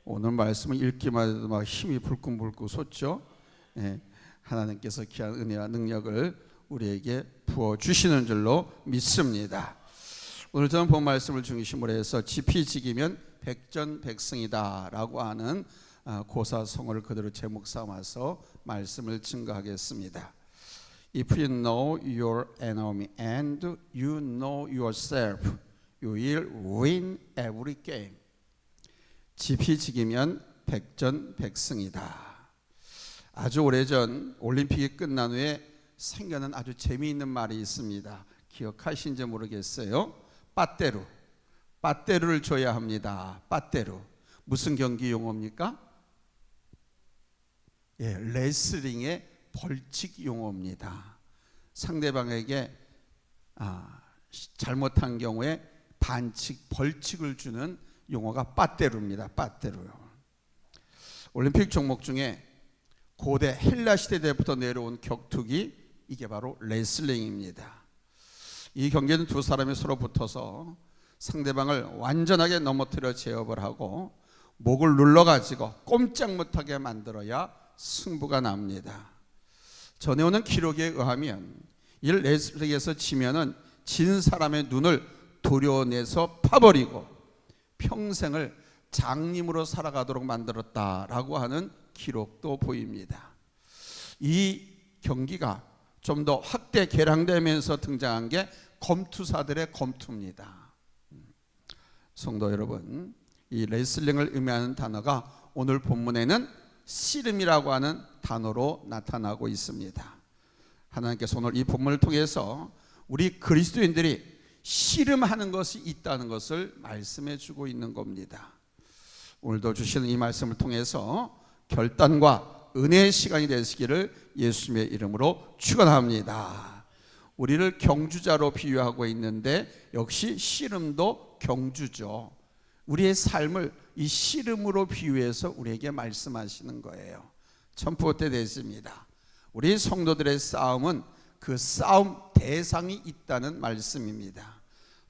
오늘 말씀을 읽기만 해도 막 힘이 불끈불끈 솟죠. 예, 하나님께서 귀한 은혜와 능력을 우리에게 부어주시는 줄로 믿습니다. 오늘 저는 본 말씀을 중심으로 해서 지피지기면 백전백승이다 라고 하는 고사성어를 그대로 제목 삼아서 말씀을 증거하겠습니다. If you know your enemy and you know yourself, you will win every game. 지피지기면 백전백승이다. 아주 오래전 올림픽이 끝난 후에 생겨난 아주 재미있는 말이 있습니다. 기억하신지 모르겠어요. 빠떼루를 줘야 합니다. 빠떼루. 무슨 경기 용어입니까? 예, 레슬링의 벌칙 용어입니다. 상대방에게 잘못한 경우에 벌칙을 주는 용어가 빠떼루입니다. 빠떼루요. 올림픽 종목 중에 고대 헬라 시대 때부터 내려온 격투기, 이게 바로 레슬링입니다. 이 경기는 두 사람이 서로 붙어서 상대방을 완전하게 넘어뜨려 제압을 하고 목을 눌러가지고 꼼짝 못하게 만들어야 승부가 납니다. 전해오는 기록에 의하면 이 레슬링에서 지면은 진 사람의 눈을 도려내서 파버리고 평생을 장님으로 살아가도록 만들었다라고 하는 기록도 보입니다. 이 경기가 좀 더 확대 개량되면서 등장한 게 검투사들의 검투입니다. 성도 여러분, 이 레슬링을 의미하는 단어가 오늘 본문에는 씨름이라고 하는 단어로 나타나고 있습니다. 하나님께서 오늘 이 본문을 통해서 우리 그리스도인들이 씨름하는 것이 있다는 것을 말씀해 주고 있는 겁니다. 오늘도 주시는 이 말씀을 통해서 결단과 은혜의 시간이 되시기를 예수님의 이름으로 축원합니다. 우리를 경주자로 비유하고 있는데 역시 씨름도 경주죠. 우리의 삶을 이 씨름으로 비유해서 우리에게 말씀하시는 거예요. 천포때 되십니다. 우리 성도들의 싸움은 그 싸움 대상이 있다는 말씀입니다.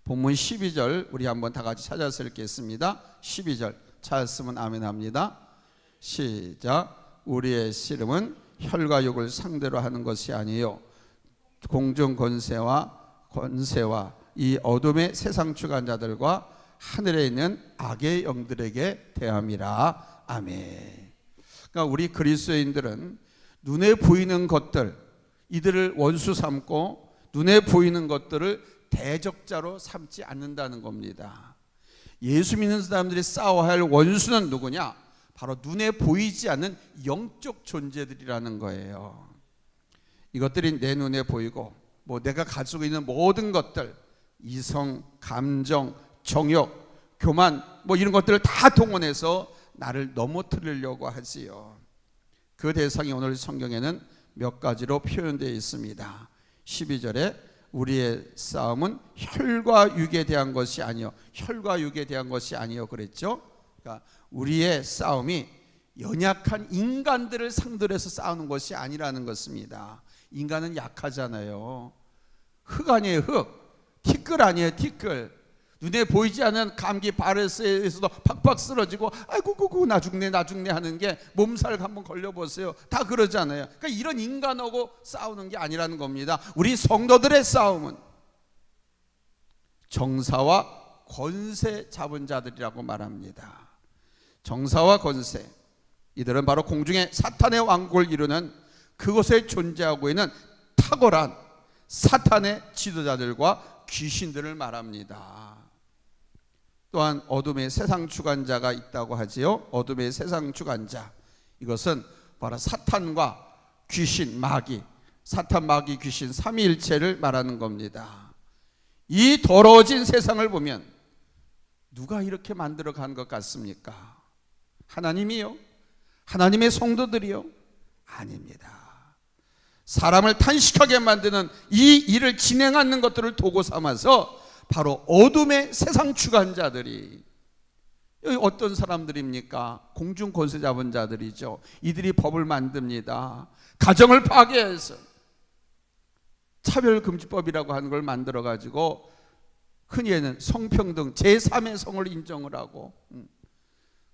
본문 12절 우리 한번 다 같이 찾아서 읽겠습니다. 12절 찾았으면 아멘 합니다. 시작. 우리의 씨름은 혈과 육을 상대로 하는 것이 아니요 공중 권세와 이 어둠의 세상 주관자들과 하늘에 있는 악의 영들에게 대함이라. 아멘. 그러니까 우리 그리스도인들은 눈에 보이는 것들, 이들을 원수 삼고 눈에 보이는 것들을 대적자로 삼지 않는다는 겁니다. 예수 믿는 사람들이 싸워야 할 원수는 누구냐? 바로 눈에 보이지 않는 영적 존재들이라는 거예요. 이것들이 내 눈에 보이고 내가 가지고 있는 모든 것들, 이성, 감정, 정욕, 교만 이런 것들을 다 동원해서 나를 넘어뜨리려고 하지요. 그 대상이 오늘 성경에는 몇 가지로 표현되어 있습니다. 12절에 우리의 싸움은 혈과 육에 대한 것이 아니요 혈과 육에 대한 것이 아니요 그랬죠. 그러니까 우리의 싸움이 연약한 인간들을 상대로 해서 싸우는 것이 아니라는 것입니다. 인간은 약하잖아요. 흙 아니에요. 흙. 티끌 아니에요. 티끌. 눈에 보이지 않는 감기 바이러스에서도 팍팍 쓰러지고 아이고 나 죽네 하는 게 몸살 한번 걸려보세요. 다 그러잖아요. 그러니까 이런 인간하고 싸우는 게 아니라는 겁니다. 우리 성도들의 싸움은 정사와 권세 잡은 자들이라고 말합니다. 정사와 권세, 이들은 바로 공중에 사탄의 왕국을 이루는 그곳에 존재하고 있는 탁월한 사탄의 지도자들과 귀신들을 말합니다. 또한 어둠의 세상 주관자가 있다고 하지요. 어둠의 세상 주관자, 이것은 바로 사탄과 귀신, 마귀, 사탄, 마귀, 귀신 삼위일체를 말하는 겁니다. 이 더러워진 세상을 보면 누가 이렇게 만들어 간 것 같습니까? 하나님이요? 하나님의 성도들이요? 아닙니다. 사람을 탄식하게 만드는 이 일을 진행하는 것들을 도구 삼아서 바로 어둠의 세상 주관자들이, 여기 어떤 사람들입니까? 공중 권세 잡은 자들이죠. 이들이 법을 만듭니다. 가정을 파괴해서 차별금지법이라고 하는 걸 만들어 가지고 흔히는 성평등 제3의 성을 인정을 하고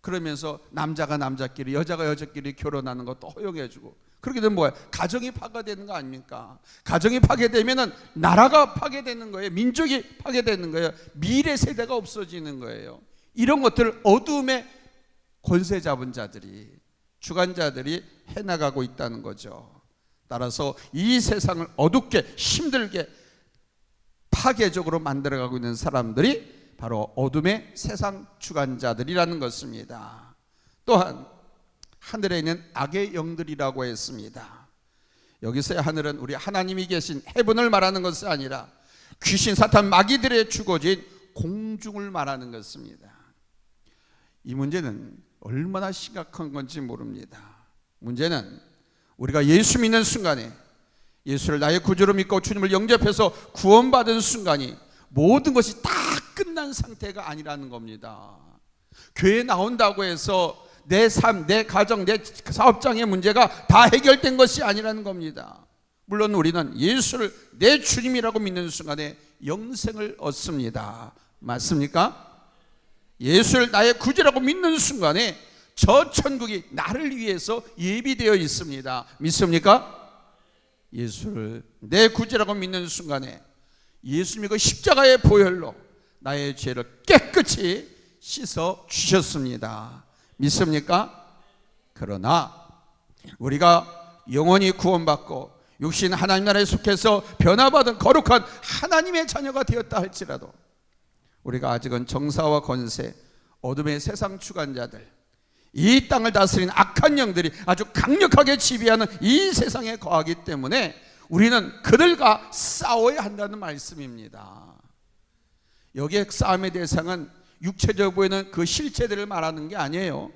그러면서 남자가 남자끼리 여자가 여자끼리 결혼하는 것도 허용해주고, 그렇게 되면 뭐예요? 가정이 파괴되는 거 아닙니까? 가정이 파괴되면 나라가 파괴되는 거예요. 민족이 파괴되는 거예요. 미래 세대가 없어지는 거예요. 이런 것들을 어둠의 권세 잡은 자들이, 주관자들이 해나가고 있다는 거죠. 따라서 이 세상을 어둡게 힘들게 파괴적으로 만들어가고 있는 사람들이 바로 어둠의 세상 주관자들이라는 것입니다. 또한 하늘에 있는 악의 영들이라고 했습니다. 여기서의 하늘은 우리 하나님이 계신 헤븐을 말하는 것이 아니라 귀신, 사탄, 마귀들의 주거지인 공중을 말하는 것입니다. 이 문제는 얼마나 심각한 건지 모릅니다. 문제는 우리가 예수 믿는 순간에, 예수를 나의 구주로 믿고 주님을 영접해서 구원받은 순간이 모든 것이 다 끝난 상태가 아니라는 겁니다. 교회에 나온다고 해서 내 삶, 내 가정, 내 사업장의 문제가 다 해결된 것이 아니라는 겁니다. 물론 우리는 예수를 내 주님이라고 믿는 순간에 영생을 얻습니다. 맞습니까? 예수를 나의 구주라고 믿는 순간에 저 천국이 나를 위해서 예비되어 있습니다. 믿습니까? 예수를 내 구주라고 믿는 순간에 예수 믿고 십자가의 보혈로 나의 죄를 깨끗이 씻어 주셨습니다. 믿습니까? 그러나 우리가 영원히 구원받고 육신 하나님 나라에 속해서 변화받은 거룩한 하나님의 자녀가 되었다 할지라도 우리가 아직은 정사와 권세, 어둠의 세상 주관자들, 이 땅을 다스리는 악한 영들이 아주 강력하게 지배하는 이 세상에 거하기 때문에 우리는 그들과 싸워야 한다는 말씀입니다. 여기에 싸움의 대상은 육체적으로 보이는 그 실체들을 말하는 게 아니에요.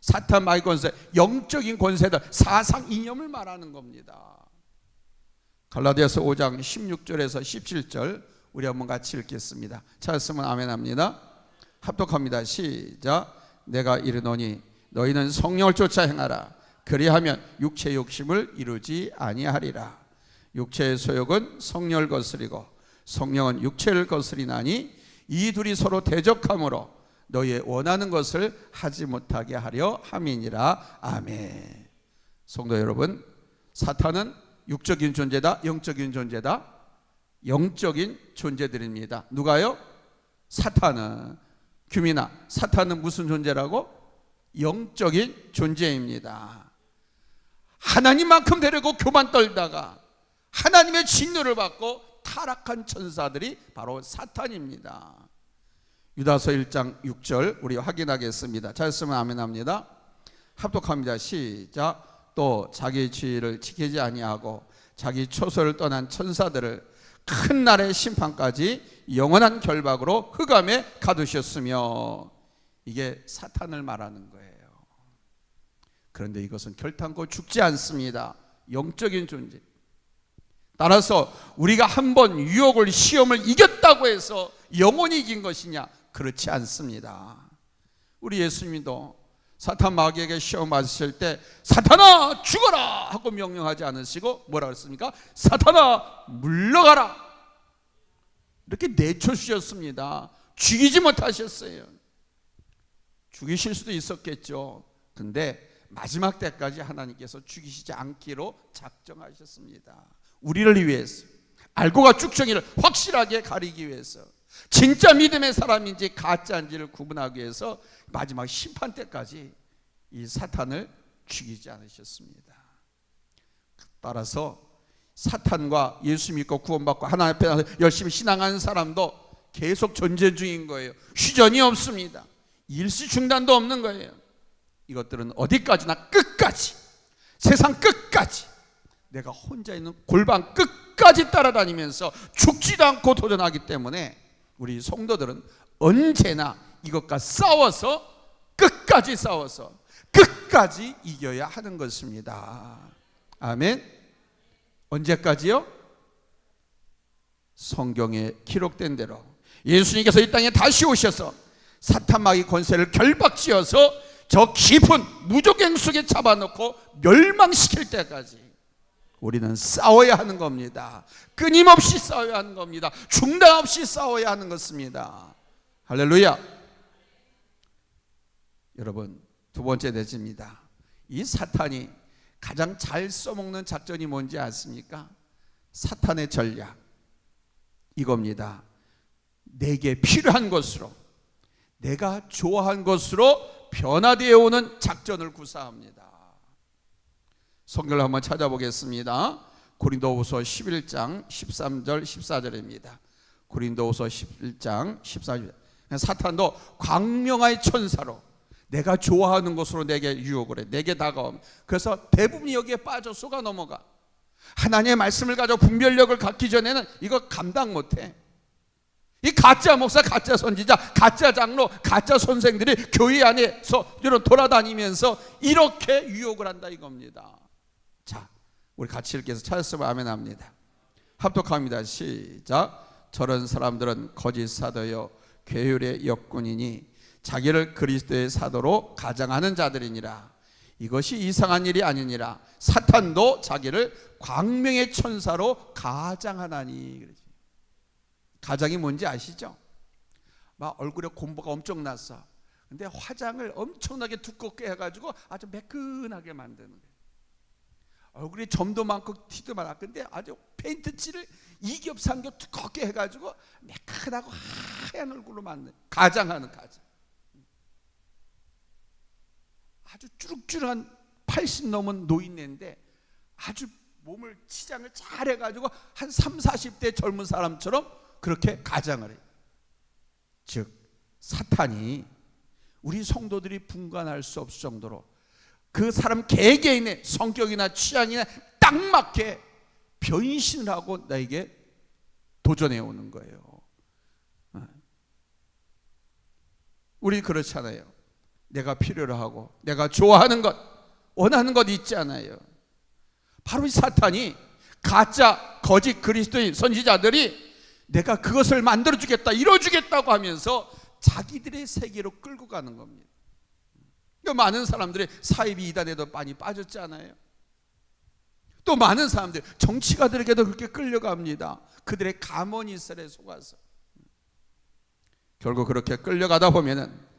사탄, 마귀 권세, 영적인 권세들, 사상 이념을 말하는 겁니다. 갈라디아서 5장 16절에서 17절 우리 한번 같이 읽겠습니다. 찾았으면 아멘 합니다. 합독합니다. 시작. 내가 이르노니 너희는 성령을 쫓아 행하라. 그리하면 육체의 욕심을 이루지 아니하리라. 육체의 소욕은 성령을 거스리고 성령은 육체를 거스리나니 이 둘이 서로 대적함으로 너희의 원하는 것을 하지 못하게 하려 함이니라. 아멘. 성도 여러분, 사탄은 육적인 존재다, 영적인 존재다? 영적인 존재들입니다. 누가요? 사탄은, 규민아, 사탄은 무슨 존재라고? 영적인 존재입니다. 하나님만큼 되려고 교만 떨다가 하나님의 진노를 받고 타락한 천사들이 바로 사탄입니다. 유다서 1장 6절 우리 확인하겠습니다. 잘했으면 아멘 합니다. 합독합니다. 시작. 또 자기 지위를 지키지 아니하고 자기 초소를 떠난 천사들을 큰 날의 심판까지 영원한 결박으로 흑암에 가두셨으며, 이게 사탄을 말하는 거예요. 그런데 이것은 결탄코 죽지 않습니다. 영적인 존재. 따라서 우리가 한번 유혹을, 시험을 이겼다고 해서 영원히 이긴 것이냐? 그렇지 않습니다. 우리 예수님도 사탄 마귀에게 시험 받으실 때 사탄아 죽어라 하고 명령하지 않으시고 뭐라고 했습니까? 사탄아 물러가라 이렇게 내쳐주셨습니다. 죽이지 못하셨어요. 죽이실 수도 있었겠죠. 근데 마지막 때까지 하나님께서 죽이시지 않기로 작정하셨습니다. 우리를 위해서, 알고가 쭉정이를 확실하게 가리기 위해서, 진짜 믿음의 사람인지 가짜인지를 구분하기 위해서 마지막 심판 때까지 이 사탄을 죽이지 않으셨습니다. 따라서 사탄과 예수 믿고 구원받고 하나님 앞에 열심히 신앙하는 사람도 계속 전쟁 중인 거예요. 휴전이 없습니다. 일시 중단도 없는 거예요. 이것들은 어디까지나 끝까지, 세상 끝까지 내가 혼자 있는 골방 끝까지 따라다니면서 죽지도 않고 도전하기 때문에 우리 성도들은 언제나 이것과 싸워서 끝까지 싸워서 끝까지 이겨야 하는 것입니다. 아멘. 언제까지요? 성경에 기록된 대로 예수님께서 이 땅에 다시 오셔서 사탄 마귀 권세를 결박지어서 저 깊은 무적행 속에 잡아놓고 멸망시킬 때까지 우리는 싸워야 하는 겁니다. 끊임없이 싸워야 하는 겁니다. 중단 없이 싸워야 하는 것입니다. 할렐루야. 여러분, 두 번째 내집니다. 이 사탄이 가장 잘 써먹는 작전이 뭔지 아십니까? 사탄의 전략 이겁니다. 내게 필요한 것으로, 내가 좋아한 것으로 변화되어 오는 작전을 구사합니다. 성경을 한번 찾아보겠습니다. 고린도후서 11장 13절 14절입니다. 고린도후서 11장 14절. 사탄도 광명의 천사로 내가 좋아하는 것으로 내게 유혹을 해, 내게 다가옴. 그래서 대부분이 여기에 빠져 속아 넘어가. 하나님의 말씀을 가지고 분별력을 갖기 전에는 이거 감당 못해. 이 가짜 목사, 가짜 선지자, 가짜 장로, 가짜 선생들이 교회 안에서 이런 돌아다니면서 이렇게 유혹을 한다 이겁니다. 자, 우리 같이 읽기 위해서 찾았으면 아멘 합니다. 합독합니다. 시작. 저런 사람들은 거짓 사도요 괴율의 역군이니 자기를 그리스도의 사도로 가장하는 자들이니라. 이것이 이상한 일이 아니니라. 사탄도 자기를 광명의 천사로 가장하나니. 가장이 뭔지 아시죠? 막 얼굴에 곰보가 엄청 났어. 근데 화장을 엄청나게 두껍게 해가지고 아주 매끈하게 만드는 거예요. 얼굴에 점도 많고 티도 많아. 근데 아주 페인트 칠을 이겹삼겹 두껍게 해가지고 매끈하고 하얀 얼굴로 만드는, 가장하는 가장. 아주 쭈룩쭈룩한 80 넘은 노인네인데 아주 몸을 치장을 잘 해가지고 한 3, 40대 젊은 사람처럼 그렇게 가장을 해요. 즉 사탄이 우리 성도들이 분간할 수 없을 정도로 그 사람 개개인의 성격이나 취향이나 딱 맞게 변신을 하고 나에게 도전해 오는 거예요. 우리 그렇잖아요. 내가 필요로 하고 내가 좋아하는 것, 원하는 것 있지 않아요. 바로 이 사탄이 가짜 거짓 그리스도인 선지자들이 내가 그것을 만들어주겠다, 이뤄주겠다고 하면서 자기들의 세계로 끌고 가는 겁니다. 많은 사람들이 사이비 이단에도 많이 빠졌잖아요. 또 많은 사람들이 정치가들에게도 그렇게 끌려갑니다. 그들의 가모니설에 속아서. 결국 그렇게 끌려가다 보면은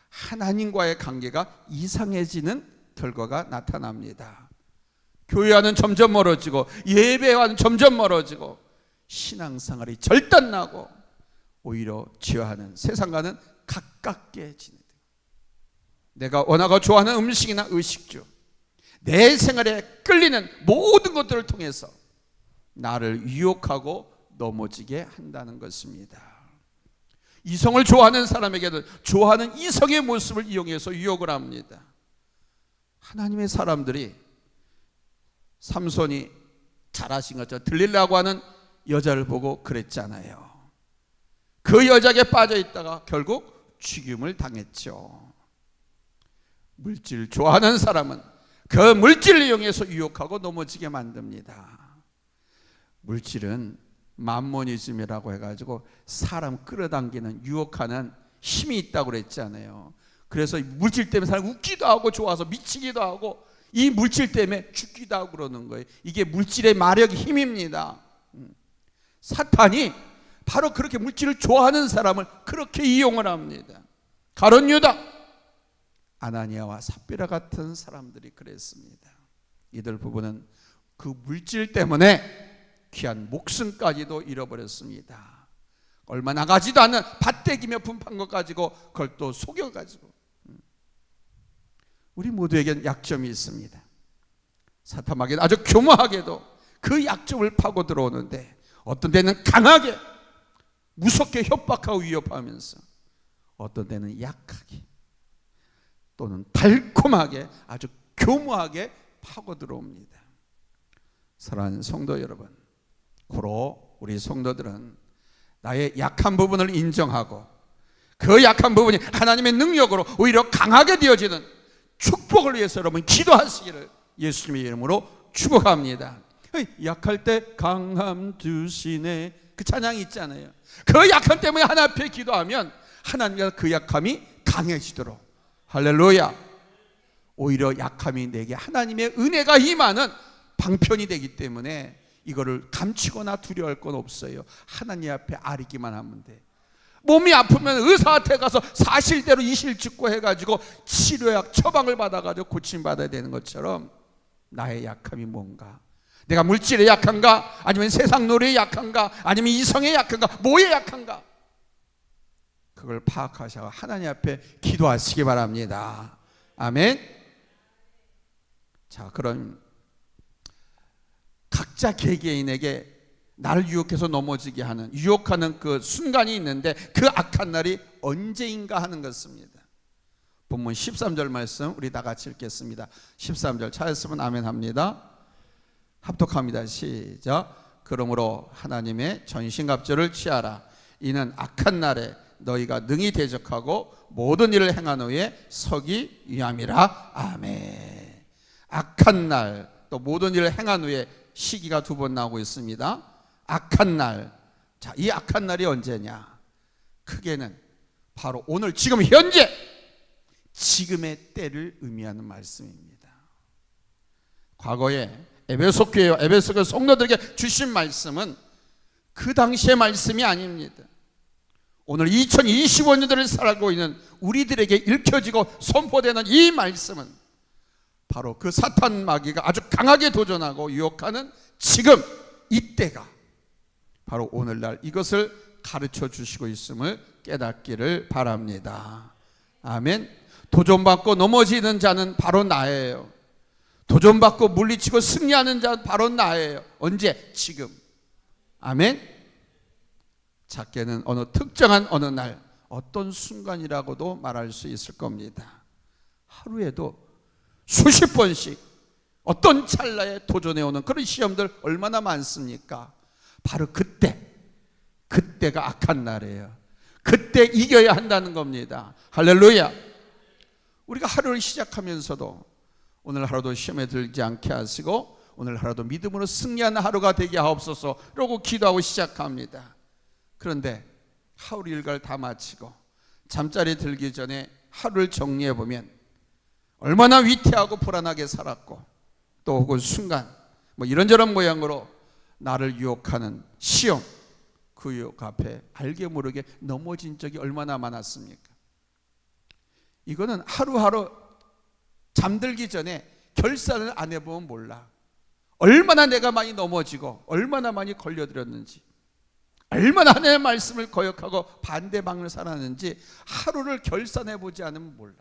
하나님과의 관계가 이상해지는 결과가 나타납니다. 교회와는 점점 멀어지고 예배와는 점점 멀어지고 신앙생활이 절단나고 오히려 죄와는 세상과는 가깝게 지내요. 내가 원하고 좋아하는 음식이나 의식주, 내 생활에 끌리는 모든 것들을 통해서 나를 유혹하고 넘어지게 한다는 것입니다. 이성을 좋아하는 사람에게는 좋아하는 이성의 모습을 이용해서 유혹을 합니다. 하나님의 사람들이 삼손이 잘하신 것처럼 들릴라고 하는 여자를 보고 그랬잖아요. 그 여자에게 빠져 있다가 결국 죽임을 당했죠. 물질 좋아하는 사람은 그 물질을 이용해서 유혹하고 넘어지게 만듭니다. 물질은 맘모니즘이라고 해가지고 사람 끌어당기는 유혹하는 힘이 있다고 그랬잖아요. 그래서 물질 때문에 사람 웃기도 하고 좋아서 미치기도 하고 이 물질 때문에 죽기도 하고 그러는 거예요. 이게 물질의 마력의 힘입니다. 사탄이 바로 그렇게 물질을 좋아하는 사람을 그렇게 이용을 합니다. 가룟 유다, 아나니아와 삽비라 같은 사람들이 그랬습니다. 이들 부부는 그 물질 때문에 귀한 목숨까지도 잃어버렸습니다. 얼마 나가지도 않는 밭대기 몇 푼 판 것 가지고 그걸 또 속여가지고. 우리 모두에겐 약점이 있습니다. 사탄에게는 아주 교묘하게도 그 약점을 파고 들어오는데 어떤 때는 강하게 무섭게 협박하고 위협하면서 어떤 때는 약하게 또는 달콤하게 아주 교묘하게 파고 들어옵니다. 사랑하는 성도 여러분, 고로 우리 성도들은 나의 약한 부분을 인정하고 그 약한 부분이 하나님의 능력으로 오히려 강하게 되어지는 축복을 위해서 여러분 기도하시기를 예수님의 이름으로 축복합니다. 약할 때 강함 주시네, 그 찬양이 있잖아요. 그 약함 때문에 하나님 앞에 기도하면 하나님께서 그 약함이 강해지도록, 할렐루야. 오히려 약함이 내게 하나님의 은혜가 임하는 방편이 되기 때문에 이거를 감추거나 두려워할 건 없어요. 하나님 앞에 아리기만 하면 돼. 몸이 아프면 의사한테 가서 사실대로 이실직고 해가지고 치료약 처방을 받아가지고 고침받아야 되는 것처럼 나의 약함이 뭔가, 내가 물질에 약한가, 아니면 세상 놀이에 약한가, 아니면 이성에 약한가, 뭐에 약한가, 그걸 파악하셔서 하나님 앞에 기도하시기 바랍니다. 아멘. 자, 그럼 각자 개개인에게 나를 유혹해서 넘어지게 하는, 유혹하는 그 순간이 있는데 그 악한 날이 언제인가 하는 것입니다. 본문 13절 말씀 우리 다 같이 읽겠습니다. 13절 찾았으면 아멘 합니다. 합독합니다. 시작. 그러므로 하나님의 전신갑주를 취하라. 이는 악한 날에 너희가 능히 대적하고 모든 일을 행한 후에 서기 위함이라. 아멘. 악한 날, 또 모든 일을 행한 후에 시기가 두 번 나오고 있습니다. 악한 날. 자, 이 악한 날이 언제냐? 크게는 바로 오늘, 지금, 현재, 지금의 때를 의미하는 말씀입니다. 과거에 에베소 교회와 에베소 교회 성도들에게 주신 말씀은 그 당시의 말씀이 아닙니다. 오늘 2025년도를 살고 있는 우리들에게 읽혀지고 선포되는 이 말씀은 바로 그 사탄 마귀가 아주 강하게 도전하고 유혹하는 지금 이때가 바로 오늘날 이것을 가르쳐 주시고 있음을 깨닫기를 바랍니다. 아멘. 도전받고 넘어지는 자는 바로 나예요. 도전받고 물리치고 승리하는 자는 바로 나예요. 언제? 지금. 아멘. 작게는 어느 특정한 어느 날, 어떤 순간이라고도 말할 수 있을 겁니다. 하루에도 수십 번씩 어떤 찰나에 도전해오는 그런 시험들 얼마나 많습니까? 바로 그때가 악한 날이에요. 그때 이겨야 한다는 겁니다. 할렐루야. 우리가 하루를 시작하면서도 오늘 하루도 시험에 들지 않게 하시고 오늘 하루도 믿음으로 승리하는 하루가 되게 하옵소서 라고 기도하고 시작합니다. 그런데 하루 일과를 다 마치고 잠자리에 들기 전에 하루를 정리해 보면 얼마나 위태하고 불안하게 살았고, 또 혹은 순간 뭐 이런저런 모양으로 나를 유혹하는 시험, 그 유혹 앞에 알게 모르게 넘어진 적이 얼마나 많았습니까? 이거는 하루하루 잠들기 전에 결산을 안 해보면 몰라. 얼마나 내가 많이 넘어지고 얼마나 많이 걸려들었는지, 얼마나 하나님의 말씀을 거역하고 반대방을 살았는지 하루를 결산해보지 않으면 몰라요.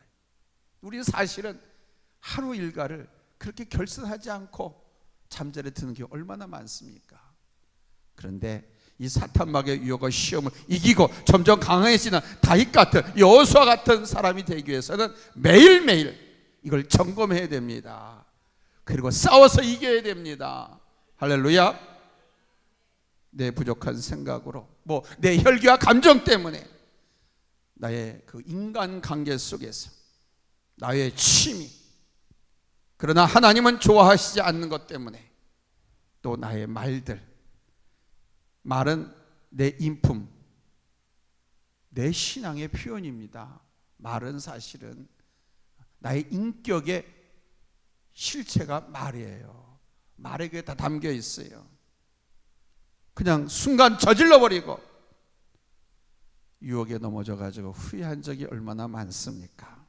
우리는 사실은 하루 일과를 그렇게 결산하지 않고 잠자리에 드는 게 얼마나 많습니까? 그런데 이 사탄 마귀의 유혹과 시험을 이기고 점점 강해지는 다윗 같은, 여호수아 같은 사람이 되기 위해서는 매일매일 이걸 점검해야 됩니다. 그리고 싸워서 이겨야 됩니다. 할렐루야. 내 부족한 생각으로, 뭐 내 혈기와 감정 때문에, 나의 그 인간관계 속에서 나의 취미, 그러나 하나님은 좋아하시지 않는 것 때문에, 또 나의 말은 내 인품, 내 신앙의 표현입니다. 말은 사실은 나의 인격의 실체가 말이에요. 말에 그게 다 담겨 있어요. 그냥 순간 저질러 버리고 유혹에 넘어져 가지고 후회한 적이 얼마나 많습니까?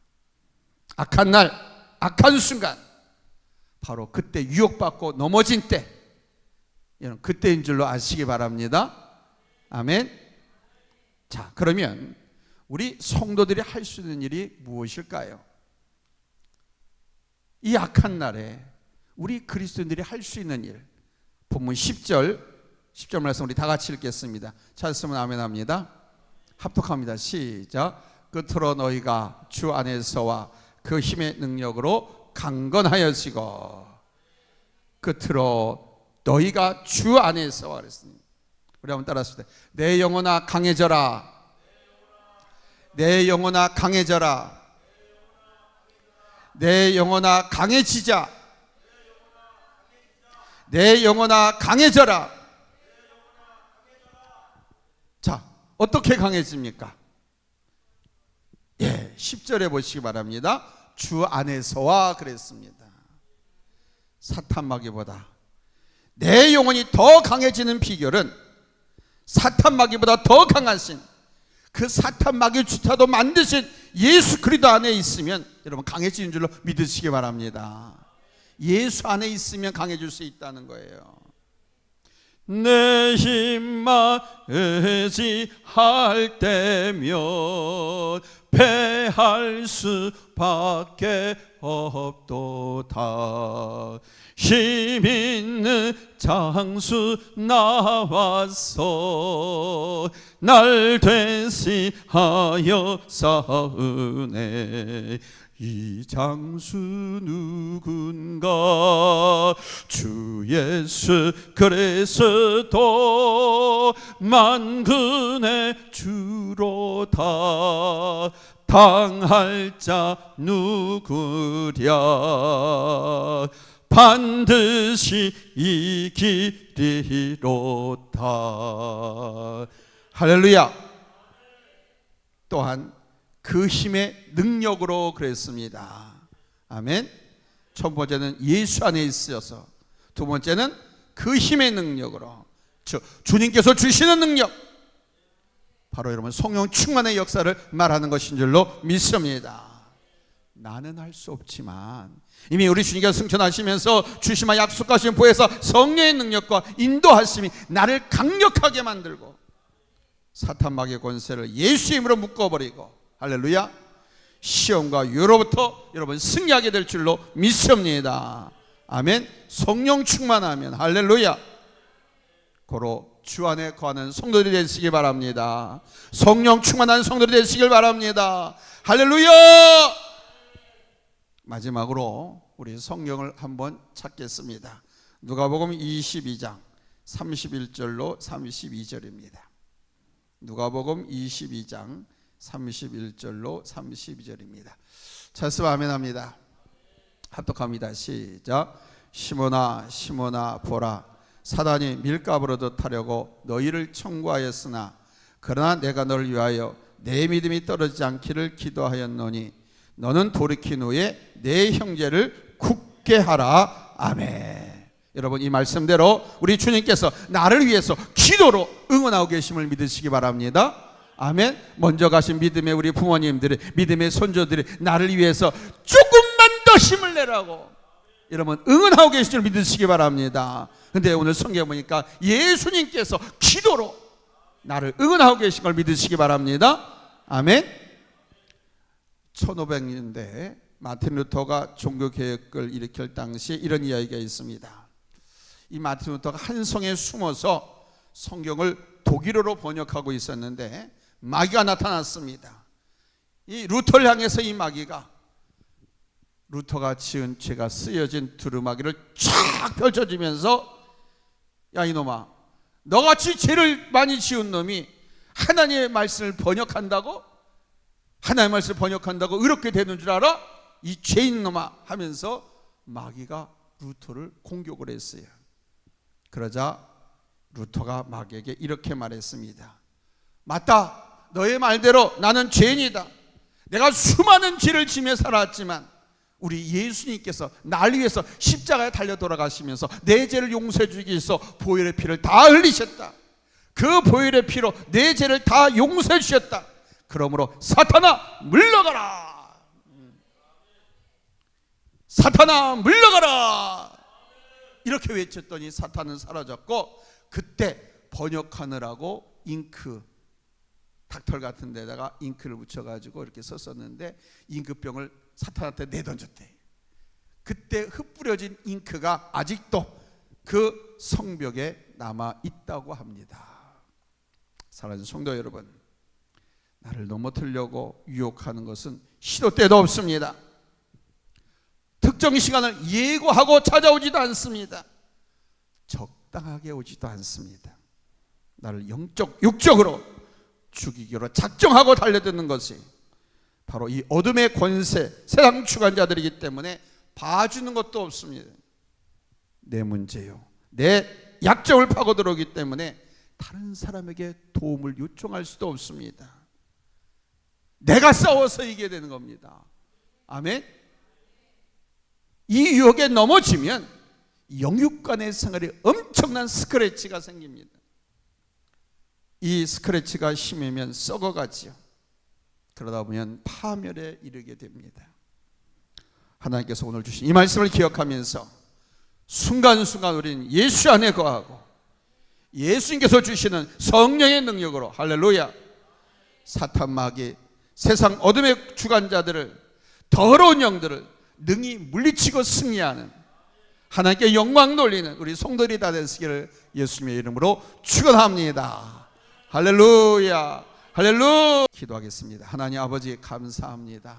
악한 날, 악한 순간, 바로 그때 유혹받고 넘어진 때, 여러분 그때인 줄로 아시기 바랍니다. 아멘. 자, 그러면 우리 성도들이 할 수 있는 일이 무엇일까요? 이 악한 날에 우리 그리스도인들이 할 수 있는 일, 본문 10절 말씀 우리 다 같이 읽겠습니다. 찾았으면 아멘 합니다. 합독합니다. 시작. 끝으로 너희가 주 안에서와 그 힘의 능력으로 강건하여지고, 끝으로 너희가 주 안에서와 그랬습니다. 우리 한번 따라했을 때, 내 영혼아 강해져라. 내 영혼아 강해져라. 내 영혼아 강해지자. 내 영혼아 강해져라. 자, 어떻게 강해집니까? 10절에 보시기 바랍니다. 주 안에서와 그랬습니다. 사탄 마귀보다 내 영혼이 더 강해지는 비결은 사탄 마귀보다 더 강하신 그 사탄 마귀 주타도 만드신 예수 그리스도 안에 있으면 여러분 강해지는 줄로 믿으시기 바랍니다. 예수 안에 있으면 강해질 수 있다는 거예요. 내 힘만 의지할 때면 패할 수밖에 없도다. 힘 있는 장수 나와서 날 대신하여 싸우네. 이 장수 누군가? 주 예수 그리스도 만군의 주로다. 당할 자 누구랴? 반드시 이기리로다. 할렐루야. 또한 그 힘의 능력으로 그랬습니다. 아멘. 첫 번째는 예수 안에 있어서, 두 번째는 그 힘의 능력으로, 주님께서 주시는 능력, 바로 여러분 성령 충만의 역사를 말하는 것인 줄로 믿습니다. 나는 할 수 없지만 이미 우리 주님께서 승천하시면서 주시마 약속하신 보혜사 성령의 능력과 인도하심이 나를 강력하게 만들고 사탄 마귀의 권세를 예수의 이름으로 묶어버리고, 할렐루야, 시험과 유로부터 여러분 승리하게 될 줄로 믿습니다. 아멘. 성령 충만하면, 할렐루야, 고로 주 안에 거하는 성도들이 되시길 바랍니다. 성령 충만한 성도들이 되시길 바랍니다. 할렐루야. 마지막으로 우리 성경을 한번 찾겠습니다. 누가복음 22장 31절로 32절입니다. 누가복음 22장 31절로 32절입니다. 찾으면 아멘합니다. 합독합니다. 시작. 시몬아 시몬아 보라, 사단이 밀가부르듯 타려고 너희를 청구하였으나 그러나 내가 너를 위하여 내 믿음이 떨어지지 않기를 기도하였노니 너는 돌이킨 후에 내 형제를 굳게 하라. 아멘. 여러분 이 말씀대로 우리 주님께서 나를 위해서 기도로 응원하고 계심을 믿으시기 바랍니다. 아멘. 먼저 가신 믿음의 우리 부모님들이, 믿음의 손조들이 나를 위해서 조금만 더 힘을 내라고 여러분 응원하고 계신 줄 믿으시기 바랍니다. 근데 오늘 성경에 보니까 예수님께서 기도로 나를 응원하고 계신 걸 믿으시기 바랍니다. 아멘. 1500년대 마틴 루터가 종교개혁을 일으킬 당시 이런 이야기가 있습니다. 이 마틴 루터가 한 성에 숨어서 성경을 독일어로 번역하고 있었는데 마귀가 나타났습니다. 이 루터를 향해서 이 마귀가 루터가 지은 죄가 쓰여진 두루마기를 쫙 펼쳐지면서 야 이놈아, 너같이 죄를 많이 지은 놈이 하나님의 말씀을 번역한다고? 하나님의 말씀을 번역한다고 이렇게 되는 줄 알아? 이 죄인 놈아 하면서 마귀가 루터를 공격을 했어요. 그러자 루터가 마귀에게 이렇게 말했습니다. 맞다, 너의 말대로 나는 죄인이다. 내가 수많은 죄를 지며 살았지만 우리 예수님께서 나를 위해서 십자가에 달려 돌아가시면서 내 죄를 용서해 주기 위해서 보혈의 피를 다 흘리셨다. 그 보혈의 피로 내 죄를 다 용서해 주셨다. 그러므로 사탄아 물러가라. 사탄아 물러가라. 이렇게 외쳤더니 사탄은 사라졌고, 그때 번역하느라고 잉크, 닥털 같은 데다가 잉크를 묻혀가지고 이렇게 썼었는데 잉크병을 사탄한테 내던졌대. 그때 흩뿌려진 잉크가 아직도 그 성벽에 남아 있다고 합니다. 사랑하는 성도 여러분, 나를 넘어뜨리려고 유혹하는 것은 시도 때도 없습니다. 특정 시간을 예고하고 찾아오지도 않습니다. 적당하게 오지도 않습니다. 나를 육적으로 죽이기로 작정하고 달려드는 것이 바로 이 어둠의 권세, 세상 주관자들이기 때문에 봐주는 것도 없습니다. 내 문제요, 내 약점을 파고들어오기 때문에 다른 사람에게 도움을 요청할 수도 없습니다. 내가 싸워서 이기게 되는 겁니다. 아멘. 이 유혹에 넘어지면 영육 간의 생활에 엄청난 스크래치가 생깁니다. 이 스크래치가 심으면 썩어가지요. 그러다 보면 파멸에 이르게 됩니다. 하나님께서 오늘 주신 이 말씀을 기억하면서 순간순간 우리는 예수 안에 거하고 예수님께서 주시는 성령의 능력으로 할렐루야, 사탄 마귀 세상 어둠의 주관자들을, 더러운 영들을 능히 물리치고 승리하는 하나님께 영광 돌리는 우리 성도들이 다 되시기를 예수님의 이름으로 축원합니다. 할렐루야, 할렐루야. 기도하겠습니다. 하나님 아버지 감사합니다.